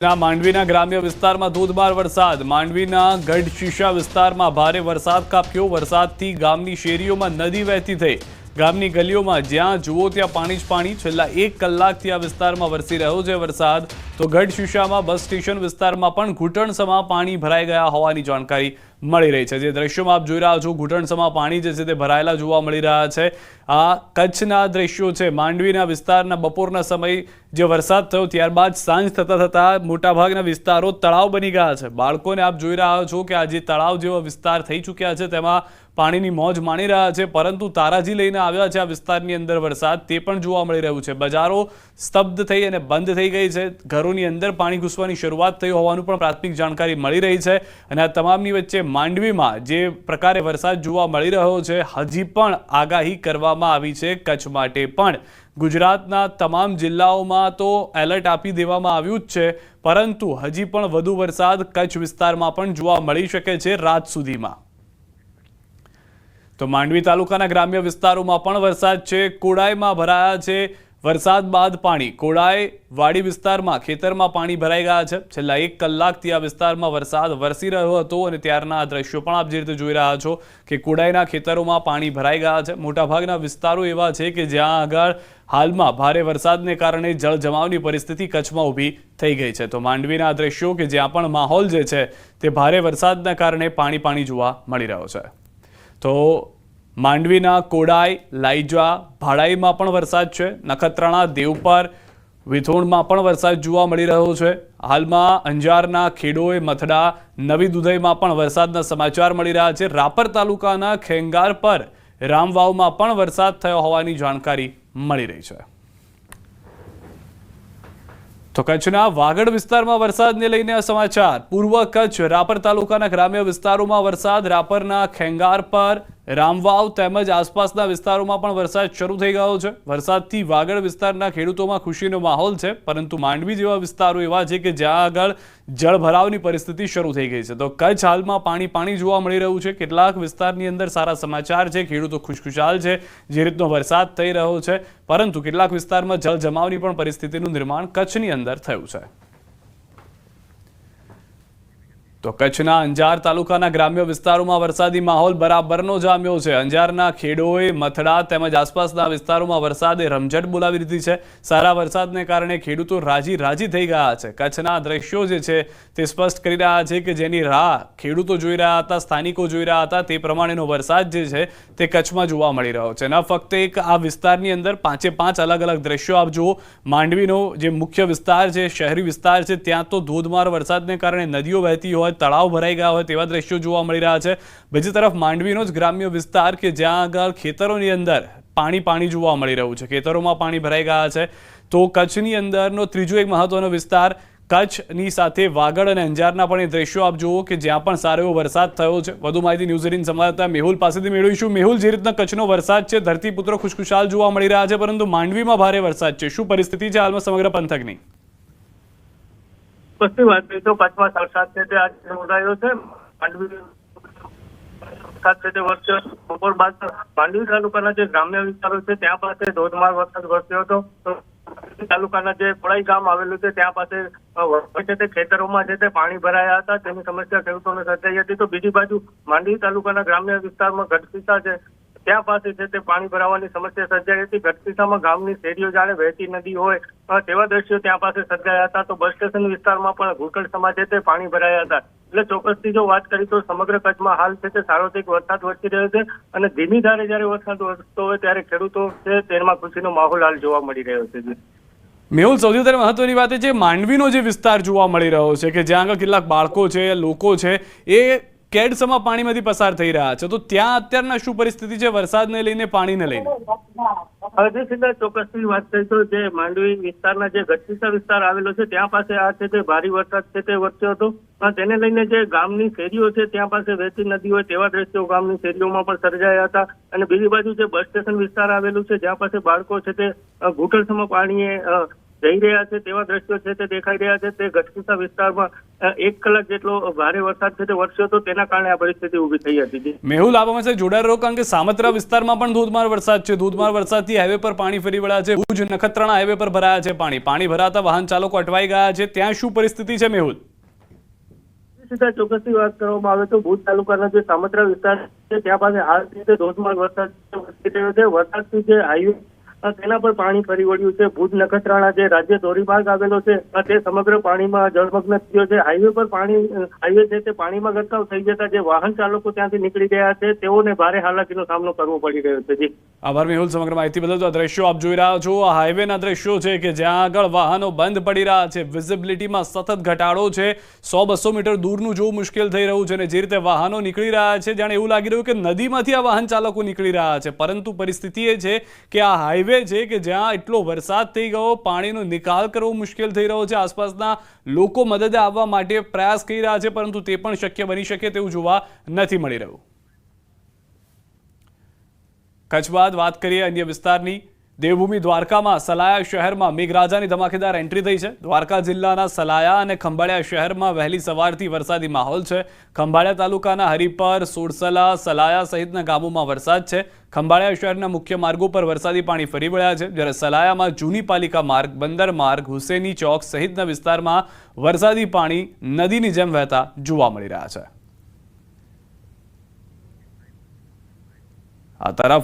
માંડવીના ગ્રામ્ય વિસ્તારમાં ધોધમાર વરસાદ. માંડવીના ગઢશીશા વિસ્તારમાં ભારે વરસાદ ખાબક્યો. વરસાદથી ગામની શેરીઓમાં નદી વહેતી થઈ. ગામની ગલીઓમાં જ્યાં જુઓ ત્યાં પાણી જ પાણી. છેલ્લા 1 કલાકથી આ વિસ્તારમાં વરસી રહ્યો છે વરસાદ. તો ગઢશીશામાં બસ સ્ટેશન વિસ્તારમાં પણ ઘૂંટણસમાં પાણી ભરાઈ ગયા હોવાની જાણકારી મળી રહી છે. જે દ્રશ્યોમાં આપ જોઈ રહ્યા છો, ઘૂંટણસમાં પાણી જે છે તે ભરાયેલા જોવા મળી રહ્યા છે. આ કચ્છના દ્રશ્યો છે. માંડવીના વિસ્તારના બપોરના સમય જે વરસાદ થયો ત્યારબાદ સાંજ થતા મોટાભાગના વિસ્તારો તળાવ બની ગયા છે. બાળકોને આપ જોઈ રહ્યા છો કે આ જે તળાવ જેવા વિસ્તાર થઈ ચૂક્યા છે તેમાં પાણીની મોજ માણી રહ્યા છે. પરંતુ તારાજી લઈને આવ્યા છે આ વિસ્તારની અંદર વરસાદ, તે પણ જોવા મળી રહ્યું છે. બજારો સ્તબ્ધ થઈ અને બંધ થઈ ગઈ છે. ઘરોની અંદર પાણી ઘૂસવાની શરૂઆત થઈ હોવાનું પણ પ્રાથમિક જાણકારી મળી રહી છે. અને આ તમામની વચ્ચે માંડવીમાં જે પ્રકારે વરસાદ જોવા મળી રહ્યો છે, હજી પણ આગાહી કરવામાં આવી છે કચ્છ માટે પણ. ગુજરાતના તમામ જિલ્લાઓમાં તો એલર્ટ આપી દેવામાં આવ્યું જ છે, પરંતુ હજી પણ વધુ વરસાદ કચ્છ વિસ્તારમાં પણ જોવા મળી શકે છે રાત સુધીમાં. તો માંડવી તાલુકાના ગ્રામ્ય વિસ્તારોમાં પણ વરસાદ છે. કોડાઈમાં ભરાયા છે વરસાદ બાદ પાણી. કોડાઈ વાડી વિસ્તારમાં ખેતરમાં પાણી ભરાઈ ગયા છે. છેલ્લા 1 કલાકથી આ વિસ્તારમાં વરસાદ વરસી રહ્યો હતો અને ત્યારના દ્રશ્યો પણ આપ જે રીતે જોઈ રહ્યા છો કે કોડાઈના ખેતરોમાં પાણી ભરાઈ ગયા છે. મોટાભાગના વિસ્તારો એવા છે કે જ્યાં આગળ હાલમાં ભારે વરસાદને કારણે જળજમાવની પરિસ્થિતિ કચ્છમાં ઊભી થઈ ગઈ છે. તો માંડવીના દ્રશ્યો કે જ્યાં પણ માહોલ જે છે તે ભારે વરસાદના કારણે પાણી જોવા મળી રહ્યો છે. તો માંડવીના કોડાઈ, લાઈજા, ભાડાઈમાં પણ વરસાદ છે. નખત્રાણા, દેવપર, વિથોણમાં પણ વરસાદ જોવા મળી રહ્યો છે. હાલમાં અંજારના ખેડોએ, મથડા, નવી દુધઈમાં પણ વરસાદના સમાચાર મળી રહ્યા છે. રાપર તાલુકાના ખેંગાર પર રામવાવમાં પણ વરસાદ થયો હોવાની જાણકારી મળી રહી છે. તો કચ્છના વાગડ વિસ્તારમાં વરસાદને લઈને આ સમાચાર. પૂર્વ કચ્છ રાપર તાલુકાના ગ્રામ્ય વિસ્તારોમાં વરસાદ. રાપરના ખેંગાર પર, રામવાવ તેમજ આસપાસના વિસ્તારોમાં પણ વરસાદ શરૂ થઈ ગયો છે. વરસાદથી વાગડ વિસ્તારના ખેડૂતોમાં ખુશીનો માહોલ છે, પરંતુ માંડવી જેવા વિસ્તારો એવા છે કે જ્યાં આગળ જળભરાવની પરિસ્થિતિ શરૂ થઈ ગઈ છે. તો કચ્છ હાલમાં પાણી જોવા મળી રહ્યું છે. કેટલાક વિસ્તારની અંદર સારા સમાચાર છે, ખેડૂતો ખુશખુશાલ છે જે રીતનો વરસાદ થઈ રહ્યો છે, પરંતુ કેટલાક વિસ્તારમાં જળજમાવની પણ પરિસ્થિતિનું નિર્માણ કચ્છની અંદર થયું છે. તો કચ્છના અંજાર તાલુકાના ગ્રામ્ય વિસ્તારોમાં વરસાદી માહોલ બરાબરનો જામ્યો છે. અંજારના ખેડોએ, મથડા તેમજ આસપાસના વિસ્તારોમાં વરસાદે રમઝટ બોલાવી દીધી છે. સારા વરસાદને કારણે ખેડૂતો રાજી થઈ ગયા છે. કચ્છના દ્રશ્યો જે છે તે સ્પષ્ટ કરી રહ્યા છે કે જેની રાહ ખેડૂતો જોઈ રહ્યા હતા, સ્થાનિકો જોઈ રહ્યા હતા, તે પ્રમાણેનો વરસાદ જે છે તે કચ્છમાં જોવા મળી રહ્યો છે. ન ફક્ત એક આ વિસ્તારની અંદર 5 અલગ દ્રશ્યો આપ જુઓ. માંડવીનો જે મુખ્ય વિસ્તાર છે, શહેરી વિસ્તાર છે, ત્યાં તો ધોધમાર વરસાદને કારણે નદીઓ વહેતી હોય, તળાવ ભરાઈ ગયા હોય તેવા દ્રશ્યો જોવા મળી રહ્યા છે. બીજી તરફ માંડવીનો જ ગ્રામ્ય વિસ્તાર કે જ્યાં આગળ ખેતરોની અંદર પાણી જોવા મળી રહ્યું છે. ખેતરોમાં પાણી ભરાઈ ગયા છે. તો કચ્છની અંદરનો ત્રીજો એક મહત્વનો વિસ્તાર કચ્છની સાથે વાગડ અને અંજારના પણ એ દ્રશ્યો આપ જુઓ કે જ્યાં પણ સારો એવો વરસાદ થયો છે. વધુ માહિતી ન્યૂઝ 18 સંવાદદાતા મેહુલ પાસેથી મેળવીશું. મેહુલ, જે રીતના કચ્છનો વરસાદ છે, ધરતીપુત્રો ખુશખુશાલ જોવા મળી રહ્યા છે, પરંતુ માંડવીમાં ભારે વરસાદ છે. શું પરિસ્થિતિ છે હાલમાં સમગ્ર પંથકની? કચ્છની વાત કરીએ તો કચ્છમાં વરસાદ છે તે આજે નોંધાયો છે. માંડવી વરસાદ છે તે વર્ષે બપોર બાદ માંડવી તાલુકાના જે ગ્રામ્ય વિસ્તારો છે ત્યાં પાસે ધોધમાર વરસાદ વરસ્યો હતો. તો તાલુકાના જે કોડાઈ ગામ આવેલું છે ત્યાં પાસે છે તે ખેતરોમાં છે તે પાણી ભરાયા હતા. તેની સમસ્યા ખેડૂતોને સર્જાઈ હતી. તો બીજી બાજુ માંડવી તાલુકાના ગ્રામ્ય વિસ્તારમાં ગઢશીશા છે ત્યાં પાસે છે તે પાણી ભરાવાની સમસ્યા સર્જાઈ હતી. ગઢશીશામાં ગામની શેરીઓ જાણે વહેતી નદી હોય તેવા દ્રશ્યો ત્યાં પાસે સર્જાયા હતા. તો બસ સ્ટેશન વિસ્તારમાં પણ ઘૂંટણસમાં છે તે પાણી ભરાયા હતા. એટલે ચોક્કસથી જો વાત કરી તો સમગ્ર કચ્છમાં હાલ છે તે સાર્વત્રિક વરસાદ વરસી રહ્યો છે અને ધીમી ધારે જયારે વરસાદ વરસતો હોય ત્યારે ખેડૂતો છે તેમાં ખુશીનો માહોલ હાલ જોવા મળી રહ્યો છે. મેહુલ, સૌથી વધારે મહત્વની વાત એ છે માંડવીનો જે વિસ્તાર જોવા મળી રહ્યો છે કે જ્યાં આગળ કેટલાક બાળકો છે, લોકો છે, એ કેડસમાં પાણીમાંથી પસાર થઈ રહ્યા છે. તો ત્યાં અત્યારના શું પરિસ્થિતિ છે વરસાદને લઈને, પાણીને લઈને? હજી સીધા ચોક્કસથી વાત કરીએ તો જે માંડવી વિસ્તારના જે ગઢશીશા વિસ્તાર આવેલો છે ત્યાં પાસે આ છે તે ભારે વરસાદ છે તે વરસ્યો હતો. તેને લઈને જે ગામની શેરીઓ છે ત્યાં પાસે વહેતી નદી હોય તેવા દ્રશ્યો ગામની શેરીઓમાં પણ સર્જાયા હતા. અને બીજી બાજુ જે બસ સ્ટેશન વિસ્તાર આવેલું છે જ્યાં પાસે બાળકો છે તે ઘૂંટણસમાં પાણીએ જઈ રહ્યા છે તેવા દ્રશ્યો છે તે દેખાઈ રહ્યા છે. તે ગઢશીશા વિસ્તારમાં 1 કલાક જેટલો ભારે વરસાદ છે તે વરસ્યો હતો, તેના કારણે આ પરિસ્થિતિ ઊભી થઈ હતી. મેહુલ, આપ અમારી સાથે જોડાયેલા રહો, કારણ કે સામત્રા વિસ્તારમાં પણ ધોધમાર વરસાદ છે. ધોધમાર વરસાદથી હાઈવે પર પાણી ફરી વળ્યા છે. ભુજ નખત્રાણા હાઈવે પર ભરાયા છે પાણી ભરાતા વાહન ચાલકો અટવાઈ ગયા છે. ત્યાં શું પરિસ્થિતિ છે મેહુલ? સીધા ચોક્કસથી વાત કરવામાં આવે તો ભુજ તાલુકાના જે સામત્રા વિસ્તાર છે ત્યાં પાસે હાલ રીતે ધોધમાર વરસાદ વરસી રહ્યો છે. વરસાદથી જે હાઈવે તેના પર પાણી ફરી વળ્યું છે. ભુજ નખત્રાણા જે રાજ્ય ધોરીમાર્ગ આવેલો છે તે સમગ્ર પાણીમાં જળમગ્ન થયો છે. હાઈવે પર હાઈવે છે તે પાણીમાં ગરકાવ થઈ જતા જે વાહન ચાલકો ત્યાંથી નીકળી ગયા છે તેઓને ભારે હાલાકીનો સામનો કરવો પડી રહ્યો છે. જી આભાર મેહુલ, સમગ્ર માહિતી બદલ. તો આ દ્રશ્યો આપ જોઈ રહ્યા છો, આ હાઈવેના દ્રશ્યો છે કે જ્યાં આગળ વાહનો બંધ પડી રહ્યા છે. વિઝિબિલિટીમાં સતત ઘટાડો છે. 100-200 મીટર દૂરનું જોવું મુશ્કેલ થઈ રહ્યું છે અને જે રીતે વાહનો નીકળી રહ્યા છે જાણે એવું લાગી રહ્યું કે નદીમાંથી આ વાહન ચાલકો નીકળી રહ્યા છે. પરંતુ પરિસ્થિતિ એ છે કે આ હાઈવે છે કે જ્યાં એટલો વરસાદ થઈ ગયો, પાણીનો નિકાલ કરવો મુશ્કેલ થઈ રહ્યો છે. આસપાસના લોકો મદદે આવવા માટે પ્રયાસ કરી રહ્યા છે, પરંતુ તે પણ શક્ય બની શકે તેવું જોવા નથી મળી રહ્યું. કચ્છ બાદ વાત કરીએ અન્ય વિસ્તારની. દેવભૂમિ દ્વારકામાં સલાયા શહેરમાં મેઘરાજાની ધમાકેદાર એન્ટ્રી થઈ છે. દ્વારકા જિલ્લાના સલાયા અને ખંભાળિયા શહેરમાં વહેલી સવારથી વરસાદી માહોલ છે. ખંભાળિયા તાલુકાના હરિપર, સોરસલા, સલાયા સહિતના ગામોમાં વરસાદ છે. ખંભાળિયા શહેરના મુખ્ય માર્ગો પર વરસાદી પાણી ફરી વળ્યા છે, જ્યારે સલાયામાં જૂની પાલિકા માર્ગ, બંદર માર્ગ, હુસેની ચોક સહિતના વિસ્તારમાં વરસાદી પાણી નદીની જેમ વહેતા જોવા મળી રહ્યા છે. આ તરફ